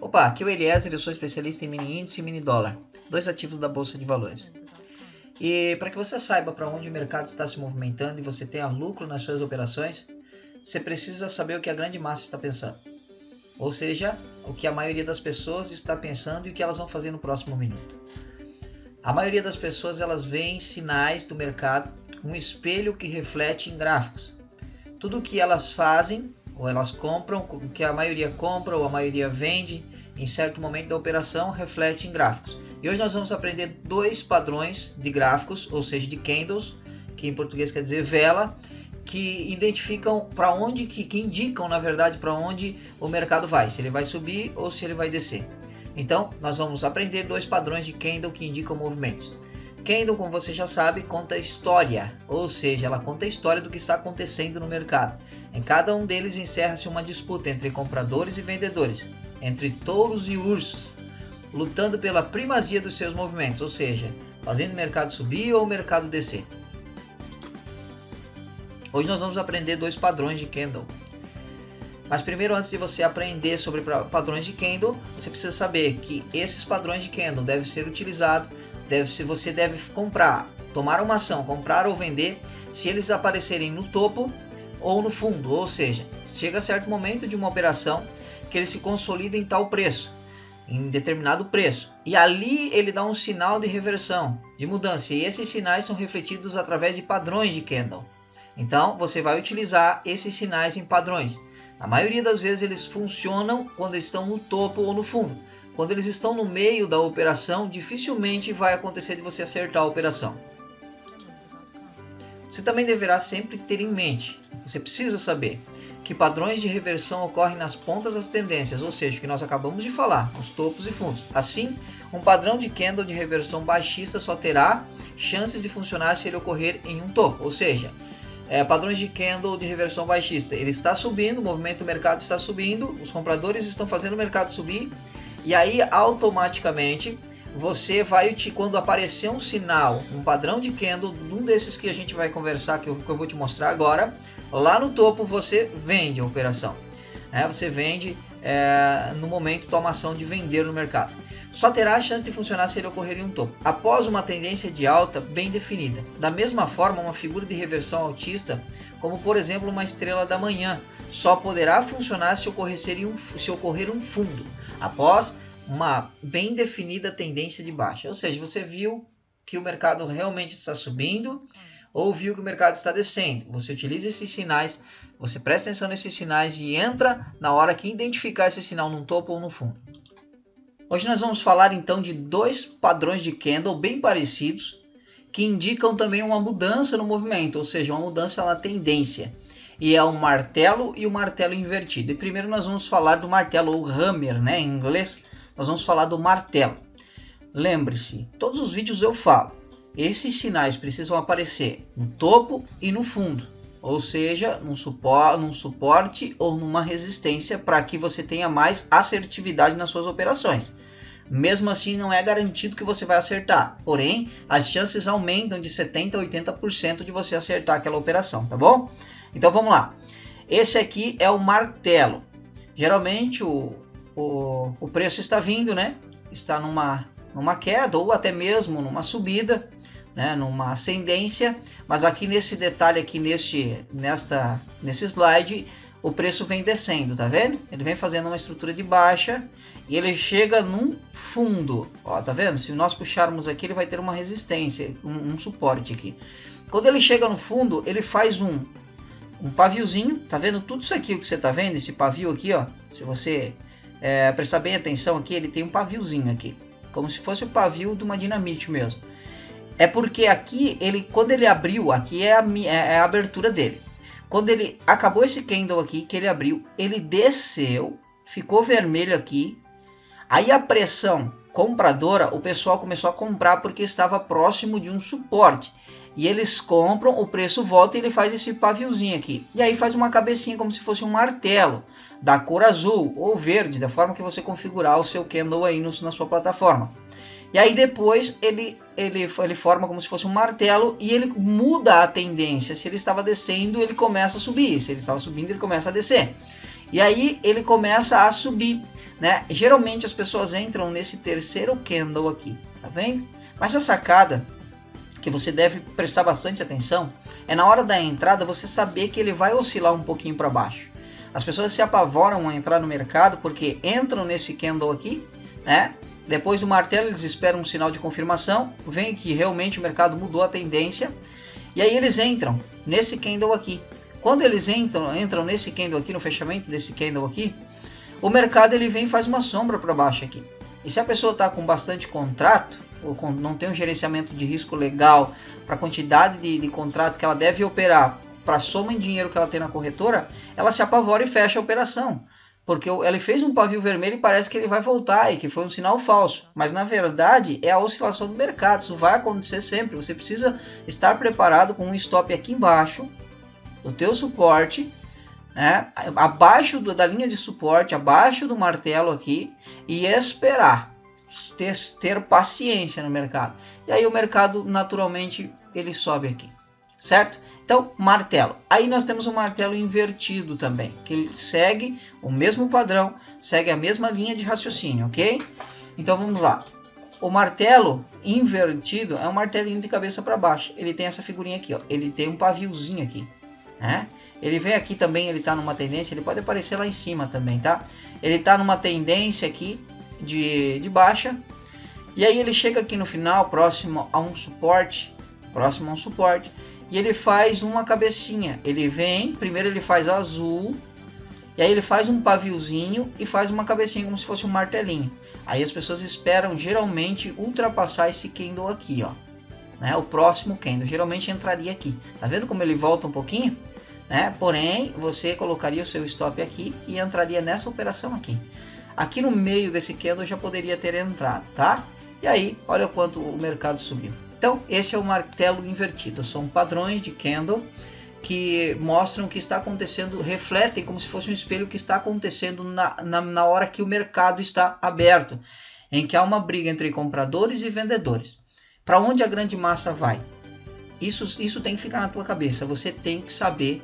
Opa, aqui é o Eliezer, eu sou especialista em mini índice e mini dólar, dois ativos da Bolsa de Valores. E para que você saiba para onde o mercado está se movimentando e você tenha lucro nas suas operações, você precisa saber o que a grande massa está pensando. Ou seja, o que a maioria das pessoas está pensando e o que elas vão fazer no próximo minuto. A maioria das pessoas elas veem sinais do mercado, um espelho que reflete em gráficos. Tudo o que elas fazem ou elas compram, o que a maioria compra ou a maioria vende em certo momento da operação reflete em gráficos. E hoje nós vamos aprender dois padrões de gráficos, ou seja, de candles, que em português quer dizer vela, que identificam para onde, que indicam na verdade para onde o mercado vai, se ele vai subir ou se ele vai descer. Então nós vamos aprender dois padrões de candle que indicam movimentos. Candle, como você já sabe, conta história, ou seja, ela conta a história do que está acontecendo no mercado. Em cada um deles encerra-se uma disputa entre compradores e vendedores, entre touros e ursos, lutando pela primazia dos seus movimentos, ou seja, fazendo o mercado subir ou o mercado descer. Hoje nós vamos aprender dois padrões de candle. Mas primeiro, antes de você aprender sobre padrões de candle, você precisa saber que esses padrões de candle devem ser utilizados, você deve comprar, tomar uma ação, comprar ou vender, se eles aparecerem no topo ou no fundo, ou seja, chega certo momento de uma operação que ele se consolida em tal preço, em determinado preço, e ali ele dá um sinal de reversão, de mudança, e esses sinais são refletidos através de padrões de candle. Então você vai utilizar esses sinais em padrões. Na maioria das vezes eles funcionam quando estão no topo ou no fundo. Quando eles estão no meio da operação, dificilmente vai acontecer de você acertar a operação. Você também deverá sempre ter em mente, você precisa saber, que padrões de reversão ocorrem nas pontas das tendências, ou seja, o que nós acabamos de falar, os topos e fundos. Assim, um padrão de candle de reversão baixista só terá chances de funcionar se ele ocorrer em um topo, ou seja, padrões de candle de reversão baixista. Ele está subindo, o movimento do mercado está subindo, os compradores estão fazendo o mercado subir, e aí automaticamente você vai, quando aparecer um sinal, um padrão de candle, um desses que a gente vai conversar, que eu vou te mostrar agora, lá no topo você vende a operação. Você vende no momento, toma ação de vender no mercado. Só terá a chance de funcionar se ele ocorrer em um topo, após uma tendência de alta bem definida. Da mesma forma, uma figura de reversão altista, como por exemplo uma estrela da manhã, só poderá funcionar se ocorrer um fundo, após uma bem definida tendência de baixa. Ou seja, você viu que o mercado realmente está subindo, ou viu que o mercado está descendo. Você utiliza esses sinais, você presta atenção nesses sinais e entra na hora que identificar esse sinal no topo ou no fundo. Hoje nós vamos falar então de dois padrões de candle bem parecidos que indicam também uma mudança no movimento, ou seja, uma mudança na tendência. E é o martelo e o martelo invertido. E primeiro nós vamos falar do martelo, ou hammer, em inglês. Nós vamos falar do martelo. Lembre-se, todos os vídeos eu falo, esses sinais precisam aparecer no topo e no fundo. Ou seja, num suporte ou numa resistência para que você tenha mais assertividade nas suas operações. Mesmo assim, não é garantido que você vai acertar. Porém, as chances aumentam de 70% a 80% de você acertar aquela operação, tá bom? Então vamos lá. Esse aqui é o martelo. Geralmente o preço está vindo, está numa queda ou até mesmo numa subida, numa ascendência, mas aqui nesse detalhe aqui nesse slide o preço vem descendo, tá vendo? Ele vem fazendo uma estrutura de baixa e ele chega num fundo, ó, tá vendo? Se nós puxarmos aqui ele vai ter uma resistência, um suporte aqui. Quando ele chega no fundo ele faz um paviozinho, tá vendo? Tudo isso aqui o que você tá vendo, esse pavio aqui, ó, se você prestar bem atenção aqui, ele tem um paviozinho aqui, como se fosse o pavio de uma dinamite mesmo. É porque aqui, quando ele abriu, aqui é a abertura dele. Quando ele acabou esse candle aqui, que ele abriu, ele desceu, ficou vermelho aqui. Aí a pressão compradora, o pessoal começou a comprar porque estava próximo de um suporte. E eles compram, o preço volta e ele faz esse paviozinho aqui. E aí faz uma cabecinha como se fosse um martelo, da cor azul ou verde, da forma que você configurar o seu candle aí na sua plataforma. E aí depois ele forma como se fosse um martelo e ele muda a tendência. Se ele estava descendo, ele começa a subir. Se ele estava subindo, ele começa a descer. E aí ele começa a subir, né? Geralmente as pessoas entram nesse terceiro candle aqui, tá vendo? Mas a sacada que você deve prestar bastante atenção é na hora da entrada você saber que ele vai oscilar um pouquinho para baixo. As pessoas se apavoram a entrar no mercado porque entram nesse candle aqui, né? Depois do martelo eles esperam um sinal de confirmação, vem que realmente o mercado mudou a tendência e aí eles entram nesse candle aqui. Quando eles entram nesse candle aqui, no fechamento desse candle aqui, o mercado ele vem e faz uma sombra para baixo aqui. E se a pessoa está com bastante contrato, ou não tem um gerenciamento de risco legal para a quantidade de contrato que ela deve operar, para a soma em dinheiro que ela tem na corretora, ela se apavora e fecha a operação. Porque ele fez um pavio vermelho e parece que ele vai voltar e que foi um sinal falso. Mas na verdade é a oscilação do mercado, isso vai acontecer sempre. Você precisa estar preparado com um stop aqui embaixo do teu suporte, né, abaixo da linha de suporte, abaixo do martelo aqui, e esperar, ter paciência no mercado. E aí o mercado naturalmente ele sobe aqui, certo? Então martelo. Aí nós temos um martelo invertido também, que ele segue o mesmo padrão, segue a mesma linha de raciocínio, ok? Então vamos lá. O martelo invertido é um martelinho de cabeça para baixo. Ele tem essa figurinha aqui, ó. Ele tem um paviozinho aqui, né? Ele vem aqui também, ele está numa tendência, ele pode aparecer lá em cima também, tá? Ele está numa tendência aqui de baixa, e aí ele chega aqui no final, próximo a um suporte, e ele faz uma cabecinha. Ele vem, primeiro ele faz azul, e aí ele faz um paviozinho e faz uma cabecinha como se fosse um martelinho. Aí as pessoas esperam geralmente ultrapassar esse candle aqui, ó, né? O próximo candle geralmente entraria aqui. Tá vendo como ele volta um pouquinho? Né? Porém, você colocaria o seu stop aqui e entraria nessa operação aqui. Aqui no meio desse candle já poderia ter entrado, tá? E aí, olha quanto o mercado subiu. Então, esse é o martelo invertido. São padrões de candle que mostram o que está acontecendo, refletem como se fosse um espelho que está acontecendo na hora que o mercado está aberto, em que há uma briga entre compradores e vendedores. Para onde a grande massa vai? Isso tem que ficar na tua cabeça. Você tem que saber,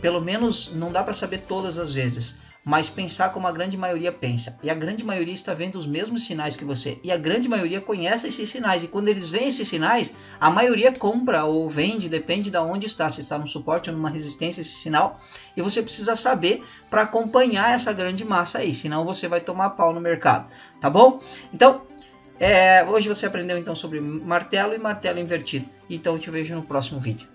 pelo menos não dá para saber todas as vezes, mas pensar como a grande maioria pensa. E a grande maioria está vendo os mesmos sinais que você. E a grande maioria conhece esses sinais. E quando eles veem esses sinais, a maioria compra ou vende, depende de onde está. Se está no suporte ou numa resistência esse sinal. E você precisa saber para acompanhar essa grande massa aí. Senão você vai tomar pau no mercado. Tá bom? Então, hoje você aprendeu então sobre martelo e martelo invertido. Então eu te vejo no próximo vídeo.